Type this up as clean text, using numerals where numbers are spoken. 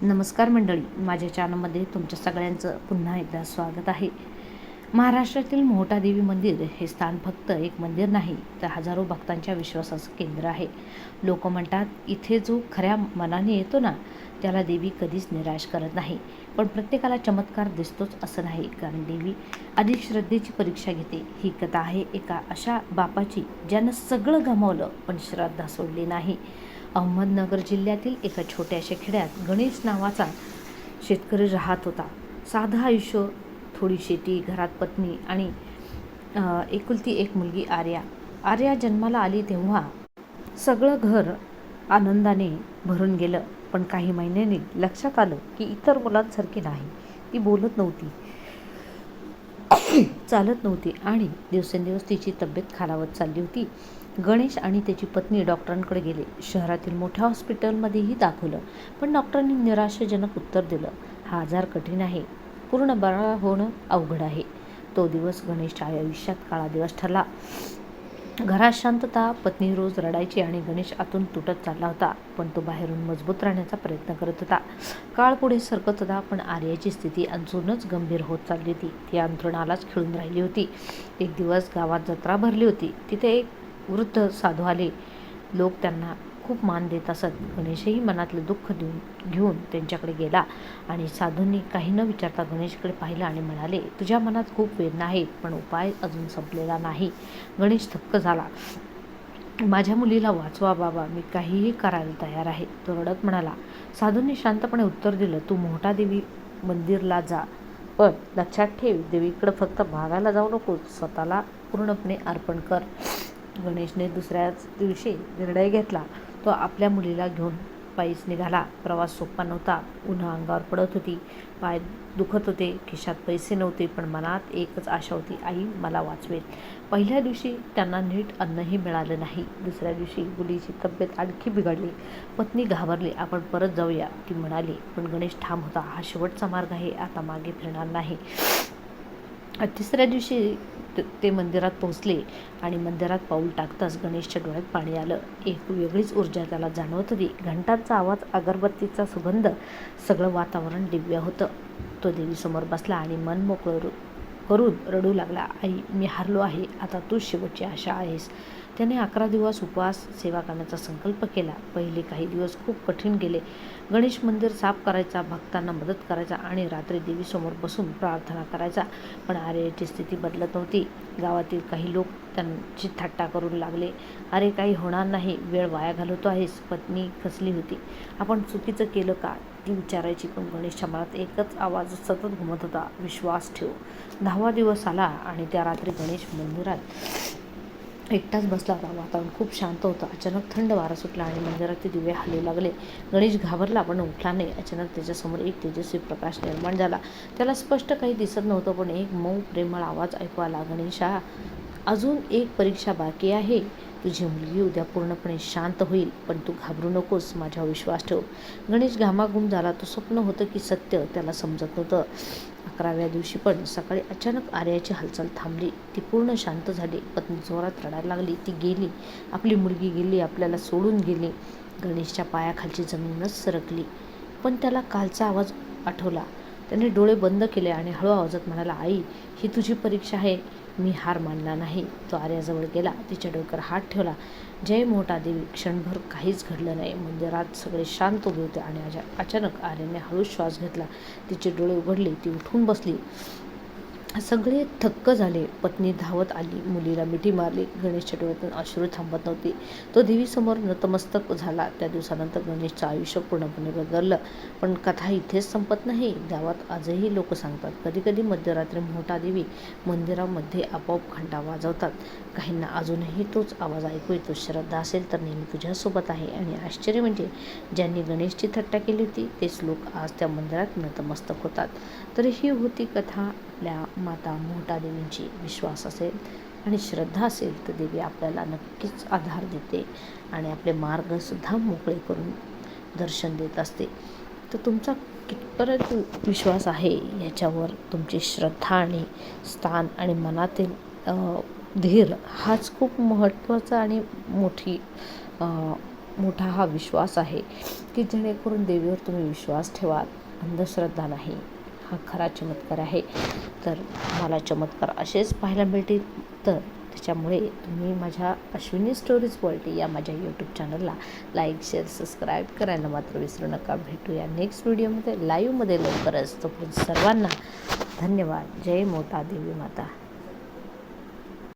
नमस्कार मंडळी, माझ्या चॅनलमध्ये तुमच्या सगळ्यांचं पुन्हा एकदा स्वागत आहे. महाराष्ट्रातील मोहटादेवी मंदिर हे स्थान फक्त एक मंदिर नाही, तर हजारो भक्तांच्या विश्वासाचं केंद्र आहे. लोक म्हणतात, इथे जो खऱ्या मनाने येतो ना, त्याला देवी कधीच निराश करत नाही. पण प्रत्येकाला चमत्कार दिसतोच असं नाही, कारण देवी आधी श्रद्धेची परीक्षा घेते. ही कथा आहे एका अशा बापाची, ज्यानं सगळं गमावलं पण श्रद्धा सोडली नाही. अहमदनगर जिल्ह्यातील एका छोट्याशा खेड्यात गणेश नावाचा शेतकरी राहत होता. साधं आयुष्य, थोडी शेती, घरात पत्नी आणि एकुलती एक मुलगी आर्या. आर्या जन्माला आली तेव्हा सगळं घर आनंदाने भरून गेलं. पण काही महिन्यांनी लक्षात आलं की इतर मुलांसारखी नाही. ती बोलत नव्हती, चालत नव्हती आणि दिवसेंदिवस तिची तब्येत खालावत चालली होती. गणेश आणि त्याची पत्नी डॉक्टरांकडे गेले. शहरातील मोठ्या हॉस्पिटलमध्येही दाखवलं, पण डॉक्टरांनी निराशाजनक उत्तर दिलं, हा आजार कठीण आहे, पूर्ण बरा होणं अवघड आहे. तो दिवस गणेशच्या आयुष्यात काळा दिवस ठरला. घरात शांतता, पत्नी रोज रडायची आणि गणेश आतून तुटत चालला होता. पण तो बाहेरून मजबूत राहण्याचा प्रयत्न करत होता. काळ पुढे सरकत होता, पण आर्याची स्थिती अजूनच गंभीर होत चालली होती. ती अंथरुणालाच खिळून राहिली होती. एक दिवस गावात जत्रा भरली होती. तिथे एक वृद्ध साधू आले. लोक त्यांना खूप मान देत असत. गणेशही मनातलं दुःख घेऊन त्यांच्याकडे गेला आणि साधूंनी काही न विचारता गणेशकडे पाहिलं आणि म्हणाले, तुझ्या मनात खूप वेदना आहेत, पण उपाय अजून संपलेला नाही. गणेश थक्क झाला. माझ्या मुलीला वाचवा बाबा, मी काहीही करायला तयार आहे, तो रडत म्हणाला. साधूंनी शांतपणे उत्तर दिलं, तू मोहटादेवी मंदिरला जा, पण लक्षात ठेव, देवीकडे फक्त मागायला जाऊ नको, स्वतःला पूर्णपणे अर्पण कर. गणेशने दुसऱ्याच दिवशी निर्णय घेतला. तो आपल्या मुलीला घेऊन पायीच निघाला. प्रवास सोपा नव्हता. उन्ह अंगावर पडत होती, पाय दुखत होते, खिशात पैसे नव्हते, पण मनात एकच आशा होती, आई मला वाचवेल. पहिल्या दिवशी त्यांना नीट अन्नही मिळालं नाही. दुसऱ्या दिवशी मुलीची तब्येत आणखी बिघडली. पत्नी घाबरली, आपण परत जाऊया, ती म्हणाली. पण गणेश ठाम होता, हा शेवटचा मार्ग आहे, आता मागे फिरणार नाही. तिसऱ्या दिवशी ते मंदिरात पोहोचले आणि मंदिरात पाऊल टाकताच गणेशच्या डोळ्यात पाणी आलं. एक वेगळीच ऊर्जा त्याला जाणवत होती. घंटांचा आवाज, अगरबत्तीचा सुगंध, सगळं वातावरण दिव्य होतं. तो देवीसमोर बसला आणि मन मोकळं करून रडू लागला, आई मी हारलो आहे, आता तू शेवटची आशा आहेस. त्याने 11 दिवस उपवास, सेवा करण्याचा संकल्प केला. पहिले काही दिवस खूप कठीण गेले. गणेश मंदिर साफ करायचा, भक्तांना मदत करायचा आणि रात्री देवीसमोर बसून प्रार्थना करायचा. पण आर्याची स्थिती बदलत नव्हती. गावातील काही लोक त्यांची थट्टा करू लागले. अरे काही होणार नाही, वेळ वाया घालवतो आहेस. पत्नी खचली होती. आपण चुकीचं केलं का, ती विचारायची. पण गणेशच्या मनात एकच आवाज सतत घुमत होता, विश्वास ठेव. 10वा दिवस आला आणि त्या रात्री गणेश मंदिरात एकटाच बसला होता. वातावरण खूप शांत होतं. अचानक थंड वारा सुटला आणि मंदिराचे दिवे हलू लागले. गणेश घाबरला, पण उठला नाही. अचानक त्याच्यासमोर एक तेजस्वी प्रकाश निर्माण झाला. त्याला स्पष्ट काही दिसत नव्हतं, पण एक मऊ प्रेमळ आवाज ऐकू आला, गणेशा, अजून एक परीक्षा बाकी आहे. तुझी मुलगी उद्या पूर्णपणे शांत होईल, पण तू घाबरू नकोस, माझ्यावर विश्वास ठेव. गणेश घामाघूम झाला. तो स्वप्न होतं की सत्य, त्याला समजत नव्हतं. 11व्या दिवशी पण सकाळी अचानक आर्याची हालचाल थांबली. ती पूर्ण शांत झाली. पत्नी जोरात रडायला लागली. ती गेली, आपली मुलगी गेली, आपल्याला सोडून गेली. गणेशच्या पायाखालची जमीनच सरकली. पण त्याला कालचा आवाज आठवला. त्याने डोळे बंद केले आणि हळू आवाजात म्हणाला, आई ही तुझी परीक्षा आहे, मी हार मानला नाही. तो आर्याजवळ गेला, तिच्या डोक्यावर हात ठेवला. जय मोहटादेवी. क्षणभर काहीच घडलं नाही. मंदिरात सगळे शांत उभे होते आणि अचानक आर्याने हळू श्वास घेतला. तिचे डोळे उघडले. ती उठून बसली. सगळे थक्क झाले. पत्नी धावत आली, मुलीला मिठी मारली. गणेशच्या डोळ्यातून अश्रू थांबत नव्हते. तो देवीसमोर नतमस्तक झाला. त्या दिवसानंतर गणेशचं आयुष्य पूर्णपणे बदललं. पण कथा इथेच संपत नाही. गावात आजही लोक सांगतात, कधी कधी मध्यरात्री मोहटादेवी मंदिरामध्ये आपोआप घंटा वाजवतात. काहींना अजूनही तोच आवाज ऐकू येतो. श्रद्धा असेल तर नेहमी तुझ्यासोबत आहे. आणि आश्चर्य म्हणजे, ज्यांनी गणेशची थट्टा केली होती तेच लोक आज त्या मंदिरात नतमस्तक होतात. तर ही होती कथा आपल्या माता मोहटादेवींची. विश्वास असेल आणि श्रद्धा असेल तर देवी आपल्याला नक्कीच आधार देते आणि आपले मार्गसुद्धा मोकळे करून दर्शन देत असते. तर तुमचा कितपर्यंत विश्वास आहे याच्यावर तुमची श्रद्धा आणि स्थान आणि मनातील धीर हाच खूप महत्त्वाचा आणि मोठी मोठा हा विश्वास आहे की जेणेकरून देवीवर तुम्ही विश्वास ठेवाल, अंधश्रद्धा नाही. हा खरा चमत्कार आहे. तर मला चमत्कार असेच पाहायला मिळतील. तर त्याच्यामुळे तुम्ही माझ्या अश्विनी स्टोरीज वर्ल्ड या माझ्या यूट्यूब चॅनलला लाईक, शेअर, सबस्क्राईब करायला मात्र विसरू नका. भेटूया नेक्स्ट व्हिडिओमध्ये लाईव्हमध्ये लवकरच. तोपर्यंत सर्वांना धन्यवाद. जय मोता देवी माता.